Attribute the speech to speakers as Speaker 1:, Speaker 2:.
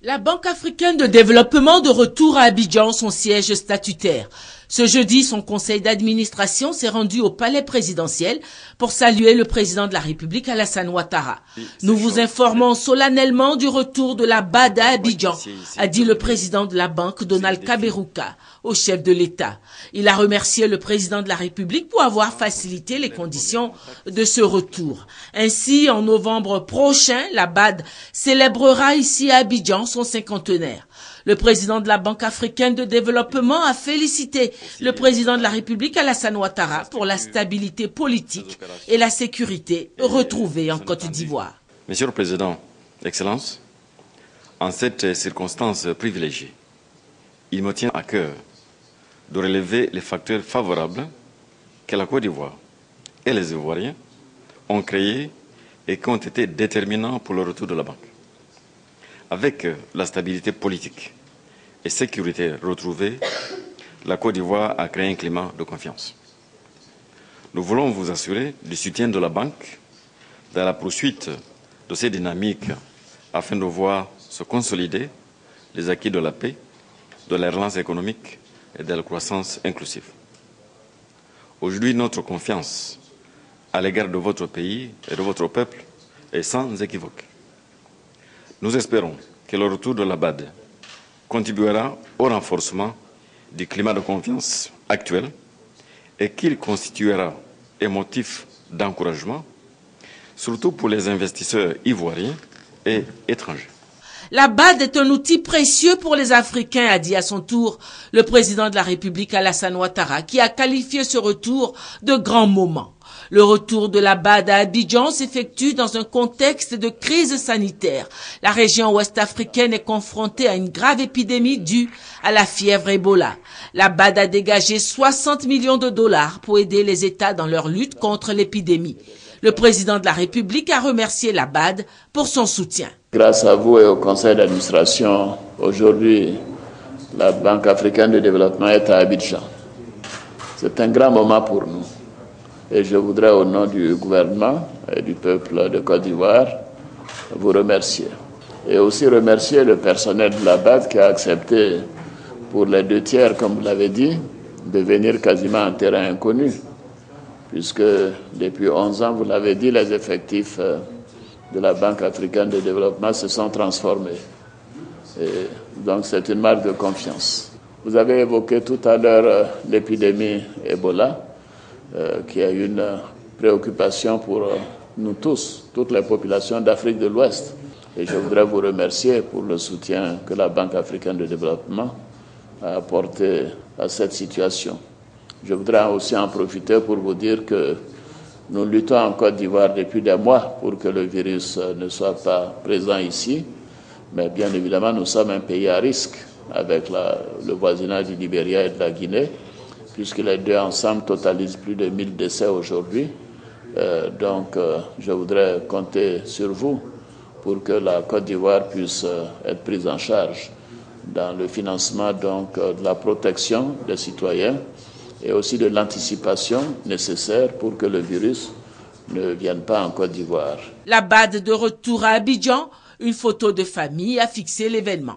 Speaker 1: La Banque africaine de développement de retour à Abidjan, son siège statutaire. Ce jeudi, son conseil d'administration s'est rendu au palais présidentiel pour saluer le président de la République, Alassane Ouattara. Nous vous informons solennellement du retour de la BAD à Abidjan, a dit le président de la banque, Donald Kaberuka, au chef de l'État. Il a remercié le président de la République pour avoir facilité les conditions de ce retour. Ainsi, en novembre prochain, la BAD célébrera ici à Abidjan son cinquantenaire. Le président de la Banque africaine de développement a félicité le président de la République, Alassane Ouattara, pour la stabilité politique et la sécurité retrouvée en Côte d'Ivoire.
Speaker 2: Monsieur le Président, Excellences, en cette circonstance privilégiée, il me tient à cœur de relever les facteurs favorables que la Côte d'Ivoire et les Ivoiriens ont créés et qui ont été déterminants pour le retour de la banque. Avec la stabilité politique et sécurité retrouvée, la Côte d'Ivoire a créé un climat de confiance. Nous voulons vous assurer du soutien de la banque dans la poursuite de ces dynamiques afin de voir se consolider les acquis de la paix, de la relance économique et de la croissance inclusive. Aujourd'hui, notre confiance à l'égard de votre pays et de votre peuple est sans équivoque. Nous espérons que le retour de la BAD contribuera au renforcement du climat de confiance actuel et qu'il constituera un motif d'encouragement, surtout pour les investisseurs ivoiriens et étrangers.
Speaker 1: La BAD est un outil précieux pour les Africains, a dit à son tour le président de la République, Alassane Ouattara, qui a qualifié ce retour de grand moment. Le retour de la BAD à Abidjan s'effectue dans un contexte de crise sanitaire. La région ouest-africaine est confrontée à une grave épidémie due à la fièvre Ebola. La BAD a dégagé 60 millions de dollars pour aider les États dans leur lutte contre l'épidémie. Le président de la République a remercié la BAD pour son soutien.
Speaker 3: Grâce à vous et au conseil d'administration, aujourd'hui, la Banque africaine de développement est à Abidjan. C'est un grand moment pour nous. Et je voudrais, au nom du gouvernement et du peuple de Côte d'Ivoire, vous remercier. Et aussi remercier le personnel de la BAD qui a accepté, pour les 2/3, comme vous l'avez dit, de venir quasiment en terrain inconnu. Puisque depuis 11 ans, vous l'avez dit, les effectifs de la Banque africaine de développement se sont transformés. Et donc c'est une marque de confiance. Vous avez évoqué tout à l'heure l'épidémie Ebola, qui est une préoccupation pour nous tous, toutes les populations d'Afrique de l'Ouest. Et je voudrais vous remercier pour le soutien que la Banque africaine de développement a apporté à cette situation. Je voudrais aussi en profiter pour vous dire que nous luttons en Côte d'Ivoire depuis des mois pour que le virus ne soit pas présent ici. Mais bien évidemment, nous sommes un pays à risque avec le voisinage du Libéria et de la Guinée, puisque les deux ensemble totalisent plus de 1000 décès aujourd'hui. Donc, je voudrais compter sur vous pour que la Côte d'Ivoire puisse être prise en charge dans le financement de la protection des citoyens et aussi de l'anticipation nécessaire pour que le virus ne vienne pas en Côte d'Ivoire.
Speaker 1: La BAD de retour à Abidjan, une photo de famille a fixé l'événement.